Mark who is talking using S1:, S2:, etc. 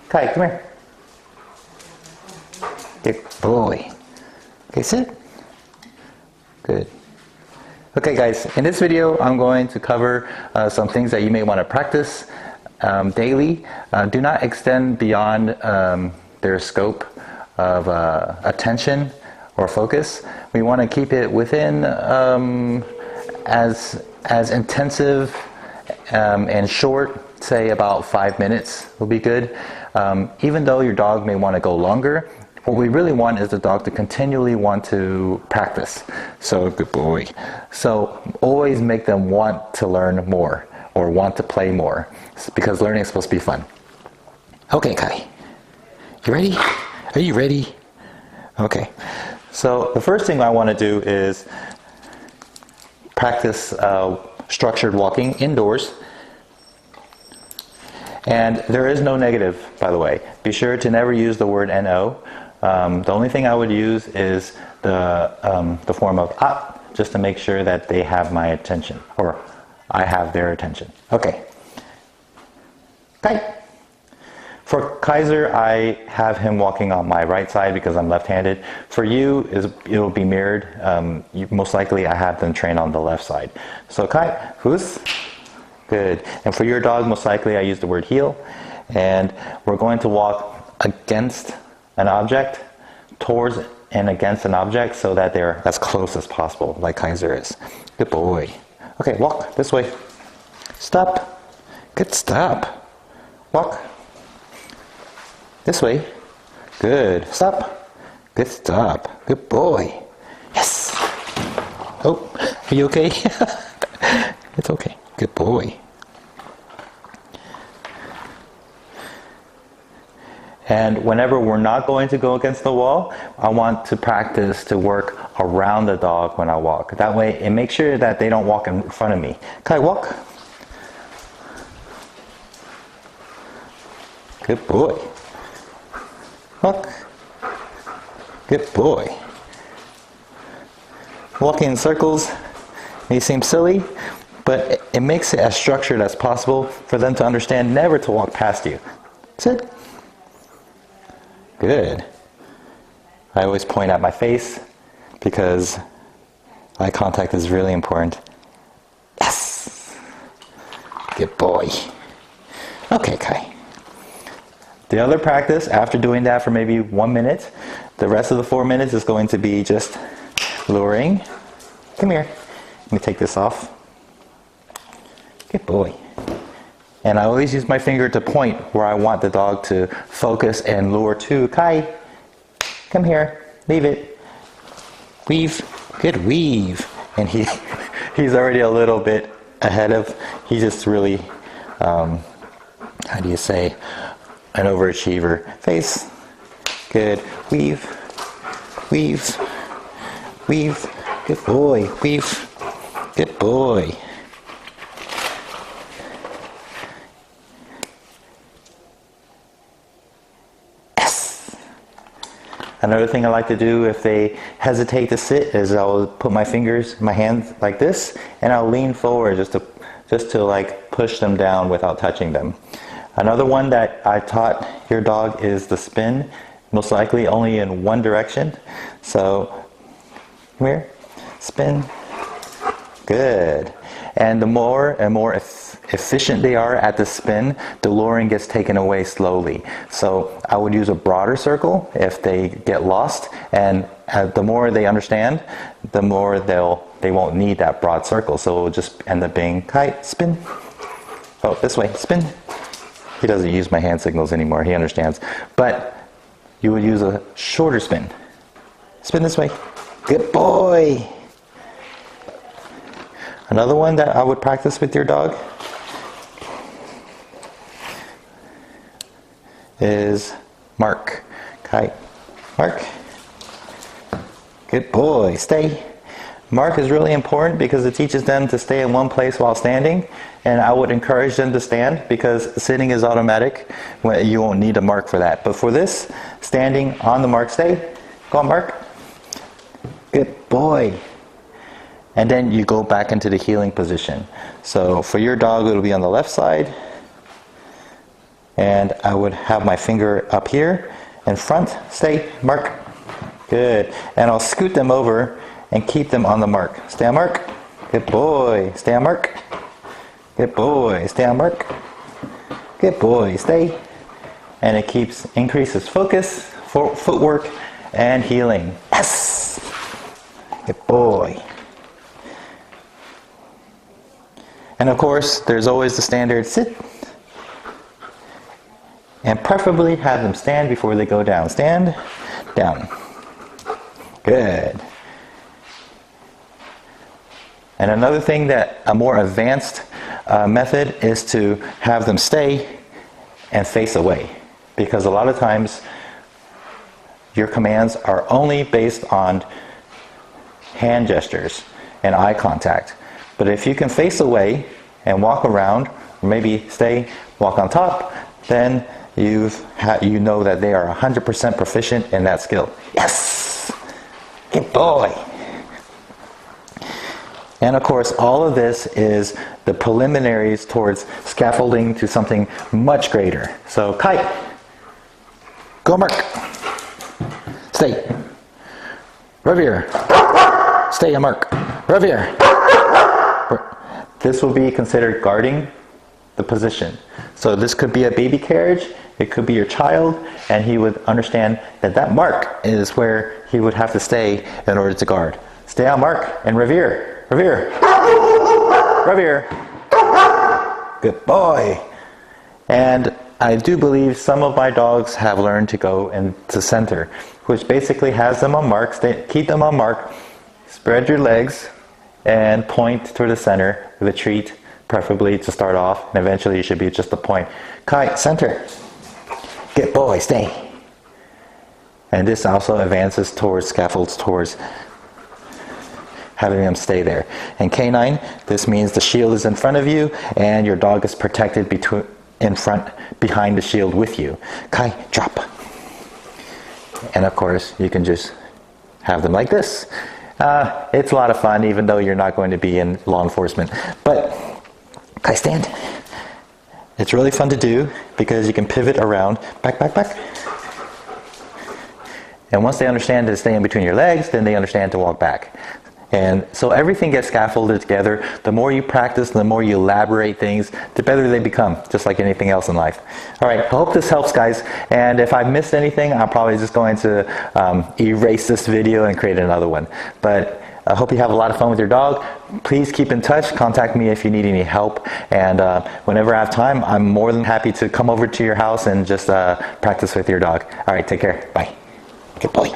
S1: Kai, come here. Good boy. Okay, sit. Good. Okay guys, in this video I'm going to cover some things that you may want to practice daily. Do not extend beyond their scope of attention or focus. We want to keep it within as intensive and short, say about 5 minutes will be good. Even though your dog may want to go longer, what we really want is the dog to continually want to practice. So, good boy. So, always make them want to learn more or want to play more, because learning is supposed to be fun. Okay, Kai. You ready? Are you ready? Okay. So, the first thing I want to do is practice structured walking indoors. And there is no negative, by the way. Be sure to never use the word no. The only thing I would use is the form of just to make sure that they have my attention, or I have their attention. Okay. Kai. For Kaiser, I have him walking on my right side because I'm left-handed. For you, it'll be mirrored. Most likely I have them train on the left side. So Kai, who's? Good. And for your dog, most likely I use the word heel. And we're going to walk against an object, towards and against an object, so that they're as close as possible, like Kaiser is. Good boy. Okay, walk this way. Stop. Good stop. Walk. This way. Good. Stop. Good stop. Good boy. Yes. Oh, are you okay? It's okay. Good boy. And whenever we're not going to go against the wall, I want to practice to work around the dog when I walk. That way, it makes sure that they don't walk in front of me. Can I walk? Good boy. Walk. Good boy. Walking in circles may seem silly, but it makes it as structured as possible for them to understand never to walk past you. Sit. Good. I always point at my face because eye contact is really important. Yes! Good boy. Okay, Kai. The other practice, after doing that for maybe 1 minute, the rest of the 4 minutes is going to be just luring. Come here. Let me take this off. Good boy. And I always use my finger to point where I want the dog to focus and lure to. Kai, come here. Leave it. Weave. Good weave. And he's already a little bit ahead of, he's just really, how do you say, an overachiever. Face. Good. Weave. Weave. Weave. Good boy. Weave. Good boy. Another thing I like to do if they hesitate to sit is I'll put my hands like this, and I'll lean forward just to like push them down without touching them. Another one that I taught your dog is the spin, most likely only in one direction. So, come here, spin. Good. And the more and more efficient they are at the spin, the luring gets taken away slowly. So I would use a broader circle if they get lost, and the more they understand, the more they won't need that broad circle. So it will just end up being kite, spin. Oh, this way, spin. He doesn't use my hand signals anymore, he understands. But you would use a shorter spin. Spin this way. Good boy. Another one that I would practice with your dog is Mark. Kite. Mark. Good boy. Stay. Mark is really important because it teaches them to stay in one place while standing, and I would encourage them to stand because sitting is automatic. You won't need a mark for that. But for this, standing on the mark, stay. Go on, Mark. Good boy. And then you go back into the heeling position. So for your dog, it'll be on the left side. And I would have my finger up here in front. Stay, mark. Good. And I'll scoot them over and keep them on the mark. Stay on mark. Good boy. Stay on mark. Good boy. Stay on mark. Good boy. Stay. And it increases focus, footwork, and healing. Yes! Good boy. And of course, there's always the standard sit. And preferably have them stand before they go down. Stand, down. Good. And another thing that a more advanced method is to have them stay and face away. Because a lot of times your commands are only based on hand gestures and eye contact. But if you can face away and walk around, or maybe stay, walk on top, then you know that they are 100% proficient in that skill. Yes! Good boy! And of course, all of this is the preliminaries towards scaffolding to something much greater. So, kite. Go mark. Stay. Revere. Stay and mark. Revere. This will be considered guarding the position. So this could be a baby carriage, it could be your child, and he would understand that that mark is where he would have to stay in order to guard. Stay on mark and revere. Revere. Revere. Good boy. And I do believe some of my dogs have learned to go into center, which basically has them on mark. Keep them on mark. Spread your legs and point toward the center with a treat, preferably to start off, and eventually you should be just a point. Kite, center. Good boy, stay. And this also advances towards scaffolds, towards having them stay there. And canine, this means the shield is in front of you and your dog is protected in front, behind the shield with you. Kai, drop. And of course, you can just have them like this. It's a lot of fun, even though you're not going to be in law enforcement. But, Kai, stand. It's really fun to do because you can pivot around, back, back, back. And once they understand to stay in between your legs, then they understand to walk back. And so everything gets scaffolded together. The more you practice, the more you elaborate things, the better they become, just like anything else in life. All right, I hope this helps, guys. And if I missed anything, I'm probably just going to erase this video and create another one. But I hope you have a lot of fun with your dog. Please keep in touch. Contact me if you need any help. And whenever I have time, I'm more than happy to come over to your house and just practice with your dog. All right, take care. Bye. Good boy.